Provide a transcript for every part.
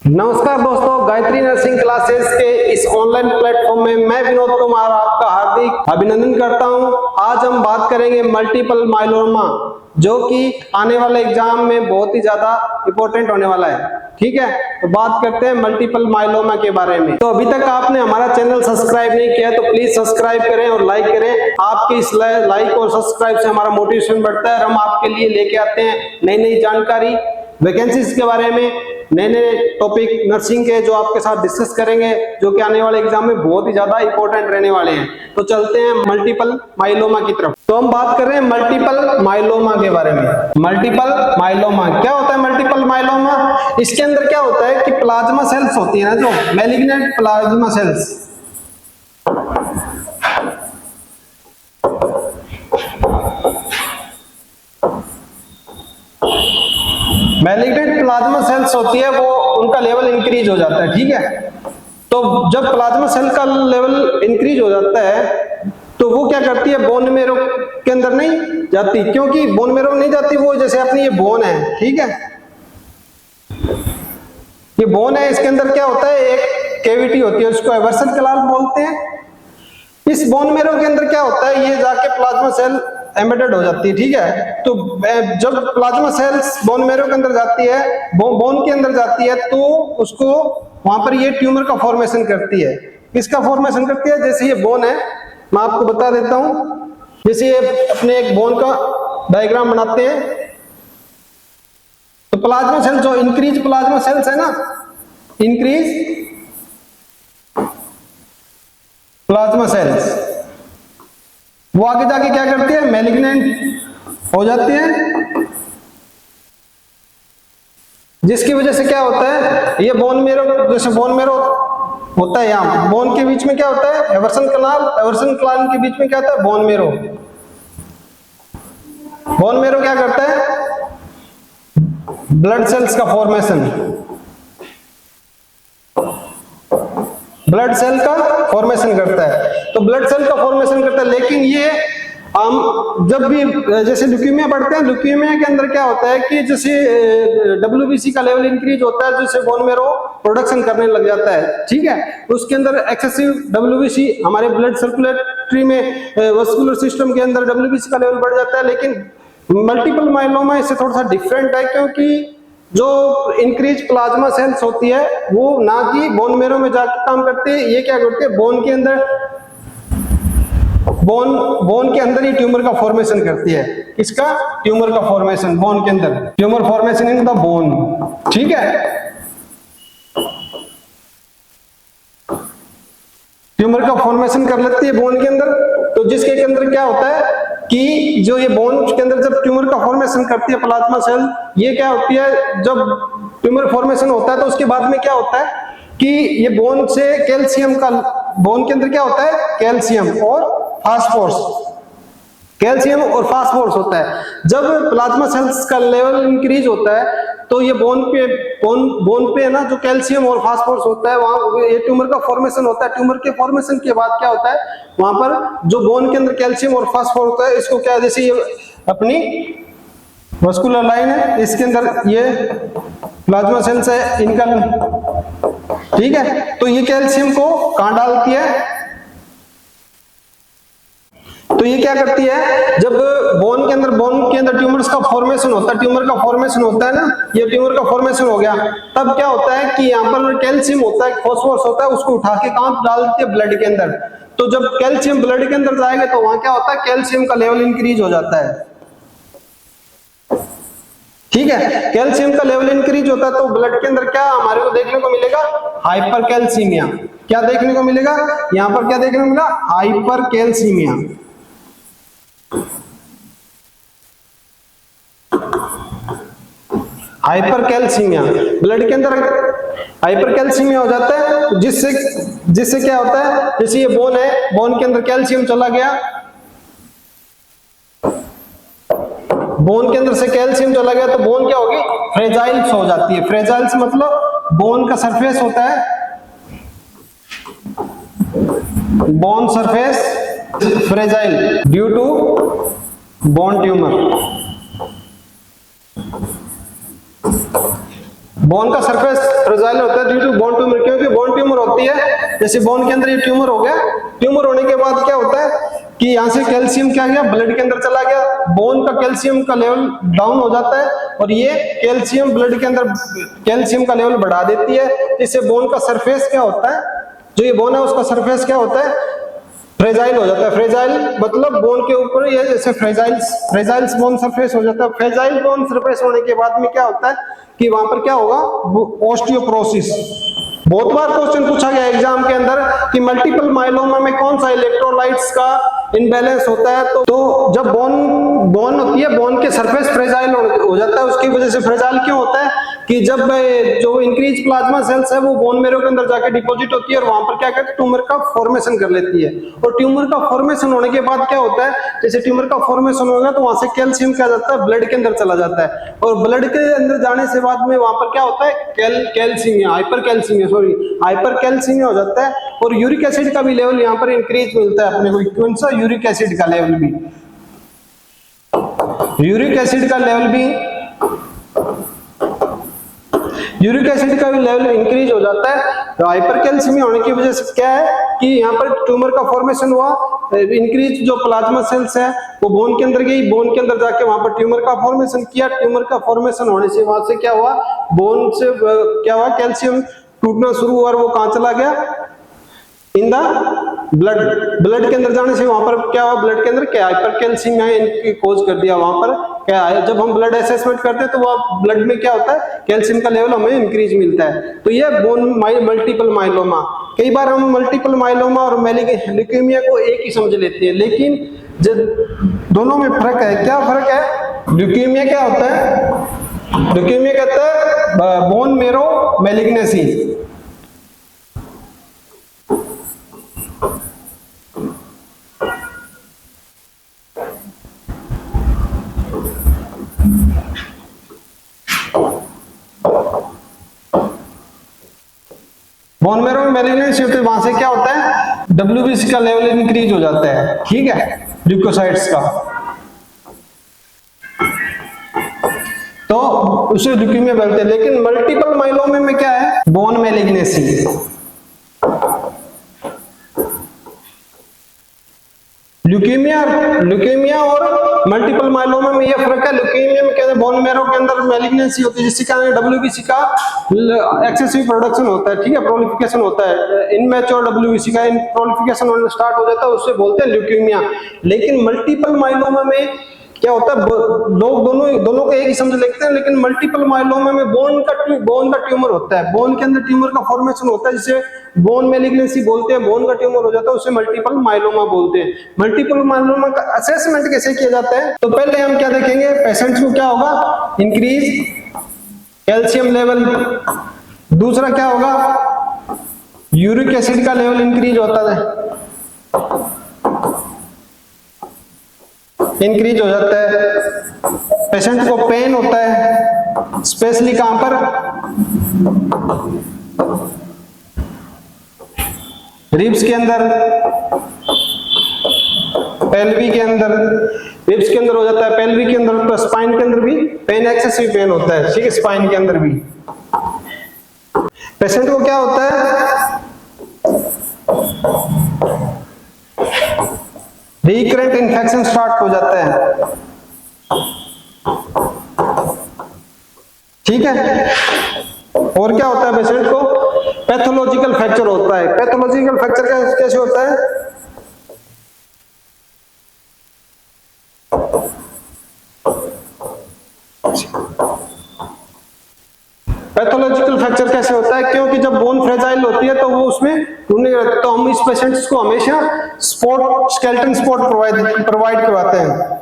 नमस्कार दोस्तों, Gayatri nursing classes के इस ऑनलाइन प्लेटफॉर्म में मैं विनोद कुमार आपका हार्दिक अभिनंदन करता हूं। आज हम बात करेंगे मल्टीपल माइलोमा, जो कि आने वाले एग्जाम में बहुत ही ज्यादा इंपॉर्टेंट होने वाला है। ठीक है, तो बात करते हैं मल्टीपल माइलोमा के बारे में। तो अभी तक आपने हमारा चैनल सब्सक्राइब नहीं किया तो प्लीज सब्सक्राइब करें और लाइक करें। आपके इस लाइक और सब्सक्राइब से हमारा मोटिवेशन बढ़ता है और हम आपके लिए लेके आते हैं नई नई जानकारी, वैकेंसीज के बारे में, नए नए टॉपिक नर्सिंग के जो आपके साथ डिस्कस करेंगे, जो कि आने वाले एग्जाम में बहुत ही ज्यादा इंपॉर्टेंट रहने वाले हैं। तो चलते हैं मल्टीपल माइलोमा की तरफ। तो हम बात कर रहे हैं मल्टीपल माइलोमा के बारे में। मल्टीपल माइलोमा क्या होता है? मल्टीपल माइलोमा, इसके अंदर क्या होता है कि प्लाज्मा सेल्स होती है ना, जो malignant plasma cells, malignant plasma cells होती है, वो उनका लेवल इंक्रीज हो जाता है। ठीक है, तो जब प्लाज्मा सेल का लेवल इंक्रीज हो जाता है तो वो क्या करती है, बोन मेरो के अंदर नहीं जाती। क्योंकि बोन मेरो नहीं जाती, वो जैसे अपनी ये बोन है, ठीक है, ये बोन है, इसके अंदर क्या होता है, एक कैविटी होती है, उसको एवर्सन कैनाल बोलते हैं। इस बोन मेरो के अंदर क्या होता है, ये जाके प्लाज्मा सेल एम्बेडेड हो जाती है। ठीक है, तो जब प्लाज्मा सेल्स बोन मेरो के अंदर जाती है, बोन के अंदर जाती है, तो उसको वहां पर ये ट्यूमर का फॉर्मेशन करती है। किसका फॉर्मेशन करती है? जैसे ये बोन है, मैं आपको बता देता हूं, जैसे ये अपने एक बोन का डायग्राम बनाते हैं, तो प्लाज्मा सेल, जो इंक्रीज प्लाज्मा सेल्स है ना, इंक्रीज प्लाज्मा सेल्स, वो आगे जाके क्या करती है, मैलिग्नेंट हो जाती है, जिसकी वजह से क्या होता है, ये बोन मेरो, जैसे बोन मेरो होता है, यहाँ बोन के बीच में क्या होता है, एवर्सन कैनाल, एवर्सन कैनाल के बीच में क्या होता है, बोन मेरो। बोन मेरो क्या करता है, ब्लड सेल्स का फॉर्मेशन, ब्लड सेल का फॉर्मेशन करता है। तो ब्लड सेल का फॉर्मेशन करता है, लेकिन ये हम जब भी जैसे ल्यूकीमिया पढ़ते हैं, ल्यूकीमिया के अंदर क्या होता है कि जैसे डब्ल्यूबीसी का लेवल इंक्रीज होता है, जैसे बोन मेरो प्रोडक्शन करने लग जाता है। ठीक है, उसके अंदर एक्सेसिव डब्ल्यूबीसी, हमारे ब्लड सर्कुलेटरी में वस्कुलर सिस्टम के अंदर डब्ल्यूबीसी का लेवल बढ़ जाता है। लेकिन मल्टीपल माइलोमा इससे थोड़ा सा डिफरेंट है, क्योंकि जो इंक्रीज प्लाज्मा सेल्स होती है वो ना कि बोन मेरो में जाके काम करती है, ये क्या करती है, बोन के अंदर, बोन के अंदर ही ट्यूमर का फॉर्मेशन करती है। किसका? ट्यूमर का फॉर्मेशन बोन के अंदर, tumour formation in the bone. ठीक है, ट्यूमर का फॉर्मेशन कर लेती है बोन के अंदर। तो जिसके अंदर क्या होता है कि जो ये बोन के अंदर जब ट्यूमर का फॉर्मेशन करती है प्लाज्मा सेल, ये क्या होती है, जब ट्यूमर फॉर्मेशन होता है तो उसके बाद में क्या होता है कि ये बोन से कैल्शियम का, बोन के अंदर क्या होता है, कैल्शियम और फास्फोरस, कैल्शियम और फास्फोरस होता है। जब प्लाज्मा सेल्स का लेवल इंक्रीज होता है तो ये बोन पे है ना, जो कैल्शियम और फास्फोरस होता है, वहां ये ट्यूमर का फॉर्मेशन होता है। ट्यूमर के फॉर्मेशन के बाद क्या होता है, वहां पर जो बोन के अंदर कैल्शियम और फास्फोरस होता है, इसको क्या, जैसे ये अपनी वस्कुलर लाइन है, इसके अंदर ये प्लाज्मा सेल्स है इनका, ठीक है, तो ये कैल्शियम को कहां डालती है, तो ये क्या करती है, जब बोन के अंदर ट्यूमर्स का फॉर्मेशन होता है, ट्यूमर का फॉर्मेशन होता है ना, ये ट्यूमर का फॉर्मेशन हो गया, तब क्या होता है कि यहाँ पर कैल्शियम होता है, फास्फोरस होता है, उसको उठा के कहां डाल देती है, ब्लड के अंदर। तो जब कैल्शियम ब्लड के अंदर जाएगा तो वहां क्या होता है, कैल्शियम का लेवल इंक्रीज हो जाता है। ठीक है, कैल्शियम का लेवल इंक्रीज होता है तो ब्लड के अंदर क्या हमारे को देखने को मिलेगा, हाइपर कैल्सीमिया। क्या देखने को मिलेगा, यहाँ पर क्या देखने को मिला, हाइपर कैल्सीमिया। हाइपरकैल्सीमिया, ब्लड के अंदर हाइपरकैल्सीमिया हो जाता है, जिससे क्या होता है, जैसे ये बोन है, बोन के अंदर कैल्शियम चला गया, बोन के अंदर से कैल्शियम चला गया, तो बोन क्या होगी, फ्रेजाइल्स हो जाती है। फ्रेजाइल्स मतलब बोन का सरफेस होता है, bone surface fragile due to bone tumour. Bone का सरफेस फ्रेजाइल होता है ड्यू टू बोन ट्यूमर, क्योंकि बोन ट्यूमर होती है, जैसे बोन के अंदर ये ट्यूमर हो गया, ट्यूमर होने के बाद क्या होता है कि यहाँ से कैल्शियम क्या गया, ब्लड के अंदर चला गया, बोन का कैल्शियम का लेवल डाउन हो जाता है और ये कैल्शियम ब्लड के अंदर कैल्शियम का लेवल बढ़ा देती है। इससे बोन का सरफेस क्या होता है, जो ये बोन है उसका सरफेस क्या होता है, फ्रेजाइल हो जाता है। फ्रेजाइल मतलब बोन के ऊपर ये जैसे फ्रेजाइल बोन सरफेस हो जाता है। फ्रेजाइल बोन सरफेस होने के बाद में क्या होता है कि वहां पर क्या होगा, ऑस्टियोपोरोसिस। बहुत बार क्वेश्चन पूछा गया एग्जाम के अंदर कि मल्टीपल माइलोमा में कौन सा इलेक्ट्रोलाइट्स का इनबैलेंस होता है, तो जब बोन होती है, बोन के सरफेस फ्रेजाइल हो जाता है। उसकी वजह से फ्रेजाइल क्यों होता है कि जब जो इंक्रीज प्लाज्मा सेल्स है वो बोन मेरो के अंदर जाके डिपॉजिट होती है और वहां पर क्या करती है, ट्यूमर का फॉर्मेशन कर लेती है। और ट्यूमर का फॉर्मेशन होने के बाद क्या होता है, जैसे ट्यूमर का फॉर्मेशन होगा तो वहां से कैल्शियम क्या जाता है, ब्लड के अंदर चला जाता है और ब्लड के अंदर जाने से बाद में वहां पर क्या होता है, कैल्शियम हाइपर कैल्शियम हो जाता है और यूरिक एसिड का भी लेवल यहाँ पर इंक्रीज मिलता है अपने को। कौन सा, यूरिक एसिड का लेवल भी, यूरिक एसिड का लेवल इंक्रीज हो जाता है। तो हाइपरकैल्सीमिया होने की वजह से क्या है कि यहाँ पर ट्यूमर का फॉर्मेशन हुआ, इंक्रीज जो प्लाज्मा सेल्स है वो बोन के अंदर गई, बोन के अंदर जाके वहां पर ट्यूमर का फॉर्मेशन किया। ट्यूमर का फॉर्मेशन होने से वहां से क्या हुआ, बोन से क्या हुआ, कैल्शियम टूटना शुरू हुआ और वो कहां चला गया, इन द ब्लड के अंदर जाने से वहां पर क्या हुआ, ब्लड के अंदर क्या हाइपरकैल्सीमिया इनकी खोज कर दिया। वहां पर क्या है, जब हम ब्लड असेसमेंट करते हैं तो वह ब्लड में क्या होता है, कैल्शियम का लेवल हमें इंक्रीज मिलता है। तो ये बोन मल्टीपल माइलोमा। कई बार हम मल्टीपल माइलोमा और ल्यूकेमिया को एक ही समझ लेते हैं, लेकिन जब दोनों में फर्क है। क्या फर्क है, ल्यूकेमिया क्या होता है, ल्यूकेमिया कहता है बोन मेरो मैलिग्नेसी, बोन मेरो में मैलिग्नेंसी होती है, वहां से क्या होता है, WBC का लेवल इंक्रीज हो जाता है, ठीक है, ल्यूकोसाइट्स का, तो उसे ल्यूकेमिया बोलते हैं। लेकिन मल्टीपल माइलोमा में क्या है, बोन मैलिग्नेंसी। ल्यूकेमिया और मल्टीपल माइलोमा में यह फर्क है। ल्यूकेमिया में कहते हैं बोन मैरो के अंदर मैलिग्नेंसी होती है जिसके कारण WBC का एक्सेसिव प्रोडक्शन होता है, ठीक है, प्रोलिफिकेशन होता है, इनमैच्योर WBC का प्रोलिफिकेशन होना स्टार्ट हो जाता है, उससे बोलते हैं ल्यूकेमिया। लेकिन मल्टीपल माइलोमा में क्या होता है, लोग दोनों को एक ही समझ लेते हैं, लेकिन मल्टीपल माइलोमा में बोन का ट्यूमर होता है, बोन के अंदर ट्यूमर का फॉर्मेशन होता है जिसे बोन मैलिग्नेंसी बोलते हैं, बोन का ट्यूमर हो जाता है उसे मल्टीपल माइलोमा बोलते हैं। मल्टीपल माइलोमा का असेसमेंट कैसे किया जाता है, तो पहले हम क्या देखेंगे, पेशेंट्स को क्या होगा, इंक्रीज कैल्शियम लेवल, दूसरा क्या होगा, यूरिक एसिड का लेवल इंक्रीज होता है, इंक्रीज हो जाता है। पेशेंट को पेन होता है, स्पेशली कहां पर, रिब्स के अंदर, पेल्वी के अंदर, रिब्स के अंदर हो जाता है, पेल्वी के अंदर, तो स्पाइन के अंदर भी पेन, एक्सेसिव पेन होता है, ठीक है, स्पाइन के अंदर भी। पेशेंट को क्या होता है, रिकरेंट इन्फेक्शन स्टार्ट हो जाता है, ठीक है। और क्या होता है, पेशेंट को पैथोलॉजिकल फ्रैक्चर होता है। पैथोलॉजिकल फ्रैक्चर कैसे होता है, पैथोलॉजिकल फ्रैक्चर कैसे होता है, क्योंकि जब बोन फ्रेजाइल होती है तो वो उसमें टूटने लगता, तो हम इस पेशेंट्स को हमेशा स्केलेटन सपोर्ट प्रोवाइड करवाते हैं।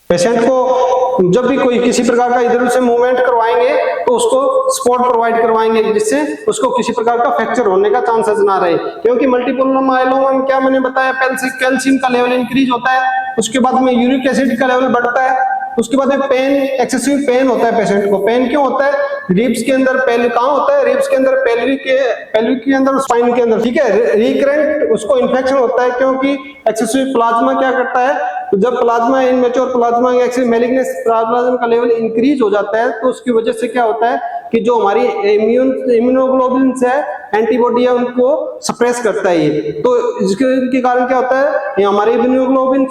पेशेंट को जब भी कोई किसी प्रकार का इधर से मूवमेंट करवाएंगे तो उसको सपोर्ट प्रोवाइड करवाएंगे जिससे उसको किसी प्रकार का फ्रैक्चर होने का चांसेस ना रहे। क्योंकि मल्टीपल माइलोमा में क्या मैंने बताया, कैल्शियम का लेवल इंक्रीज होता है, उसके बाद में यूरिक एसिड का लेवल बढ़ता है, उसके बाद में पेन, एक्सेसिव पेन होता है पेशेंट को। पेन क्यों होता है, रिब्स के अंदर, कहां होता है, रिब्स के अंदर, पेल्विक के अंदर, स्पाइन के अंदर, ठीक है। रिकरेंट उसको इन्फेक्शन होता है क्योंकि एक्सेसिव प्लाज्मा क्या करता है, तो जब plasma immature plasma excessive मैलिग्नेंस plasma का लेवल इंक्रीज हो जाता है तो उसकी वजह से क्या होता है कि जो हमारी इम्यूनोग्लोबुलिन है, एंटीबॉडी है, उनको सप्रेस करता है ये। तो इसके कारण क्या होता है, ये हमारी इम्यूनोग्लोबुलिन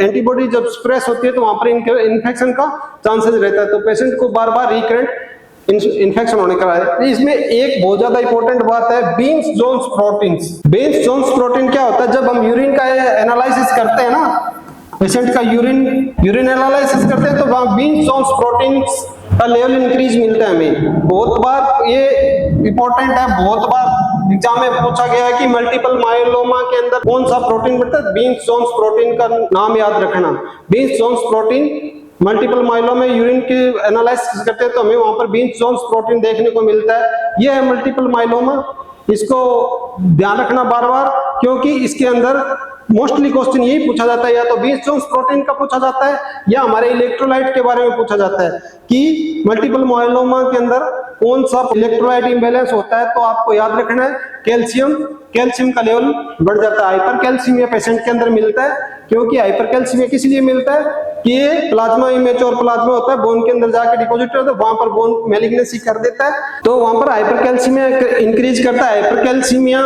एंटीबॉडी जब सप्रेस होती है तो वहां पर इन्फेक्शन का चांसेस रहता है, तो पेशेंट को बार बार रिकरेंट इन्फेक्शन होने का है। इसमें एक बहुत ज्यादा इंपॉर्टेंट बात है, Bence Jones proteins. Bence Jones protein क्या होता है, जब हम यूरिन का एनालिसिस करते हैं ना, पेशेंट का यूरिन एनालिसिस करते हैं तो वहां बीन्स जोन्स प्रोटीन्स का लेवल इंक्रीज मिलता है हमें। बहुत बार ये इंपॉर्टेंट है, बहुत बार एग्जाम में पूछा गया है कि मल्टीपल मायोलोमा के अंदर कौन सा प्रोटीन बढ़ता है, बीन्स जोन्स प्रोटीन का नाम याद रखना। Bence Jones protein multiple myeloma में यूरिन की एनालिसिस करते हैं तो हमें वहां पर बीन्स जोन्स प्रोटीन देखने को मिलता है। यह है मल्टीपल माइलोमा, इसको ध्यान रखना बार बार, क्योंकि इसके अंदर मोस्टली क्वेश्चन यही पूछा जाता है, या तो बीन्स जोन्स प्रोटीन का पूछा जाता है या हमारे इलेक्ट्रोलाइट के बारे में पूछा जाता है कि मल्टीपल माइलोमा के अंदर कौन सा इलेक्ट्रोलाइट इंबैलेंस होता है। तो आपको याद रखना है कैल्शियम का लेवल बढ़ जाता है, हाइपर कैल्शियमिया पेशेंट के अंदर मिलता है। क्योंकि हाइपर कैल्शियमिया किस लिए मिलता है कि ये प्लाज्मा इमेच्योर प्लाज्मा होता है, बोन के अंदर जाके डिपॉजिट होता है, वहां पर बोन मैलिग्नेंसी कर देता है, तो वहां पर हाइपर कैल्शियमिया इंक्रीज करता है। हाइपर कैल्शियमिया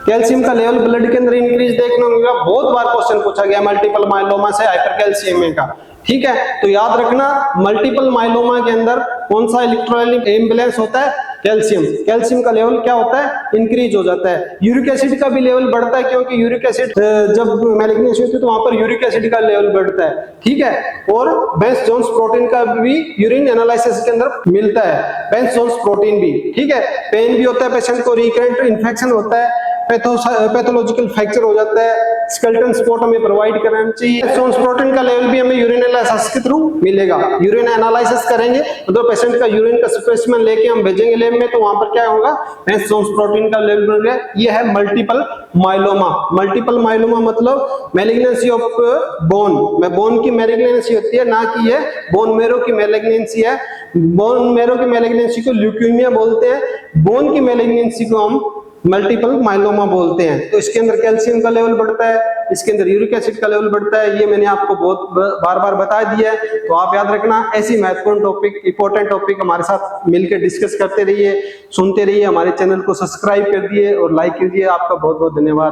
कैल्शियम का लेवल ब्लड के अंदर इंक्रीज देखने को मिला, बहुत बार क्वेश्चन पूछा गया मल्टीपल माइलोमा से हाइपर कैल्शियमिया का। ठीक है, तो याद रखना मल्टीपल माइलोमा के अंदर कौन सा इलेक्ट्रोलाइट इम्बैलेंस होता है, कैल्शियम का लेवल क्या होता है, इंक्रीज हो जाता है। यूरिक एसिड का भी लेवल बढ़ता है, क्योंकि यूरिक एसिड जब मैलिग्नेंसी होती है तो वहां पर यूरिक एसिड का लेवल बढ़ता है। ठीक है, और बेंस जोन्स प्रोटीन का भी यूरिन एनालिसिस के अंदर मिलता है, बेंस जोन्स प्रोटीन भी। ठीक है, पेन भी होता है पेशेंट को, रिकरेंट इन्फेक्शन होता है, पैथोलॉजिकल फ्रैक्चर हो जाता है, स्केलेटन सपोर्ट हमें प्रोवाइड करना चाहिए। जोन्स प्रोटीन का लेवल भी हमें यूरिन एनालिसिस के थ्रू मिलेगा। यूरिन एनालिसिस करेंगे तो पेशेंट का यूरिन का स्पेसिमेन लेके हम भेजेंगे लैब में, तो वहां पर क्या होगा, जोन्स प्रोटीन का लेवल बढ़ गया। ये है मल्टीपल माइलोमा। मल्टीपल माइलोमा मतलब मैलिग्नेंसी ऑफ बोन की मैलिग्नेंसी होती है, ना कि ये बोन मेरो की मैलिग्नेंसी है। बोन मेरो की मैलिग्नेंसी को ल्यूकेमिया बोलते हैं, बोन की मैलिग्नेंसी को हम मल्टीपल माइलोमा बोलते हैं। तो इसके अंदर कैल्शियम का लेवल बढ़ता है, इसके अंदर यूरिक एसिड का लेवल बढ़ता है, ये मैंने आपको बहुत बार बार बता दिया है। तो आप याद रखना, ऐसी महत्वपूर्ण टॉपिक, इंपॉर्टेंट टॉपिक हमारे साथ मिलकर डिस्कस करते रहिए, सुनते रहिए। हमारे चैनल को सब्सक्राइब कर दिए और लाइक कीजिए। आपका बहुत बहुत धन्यवाद।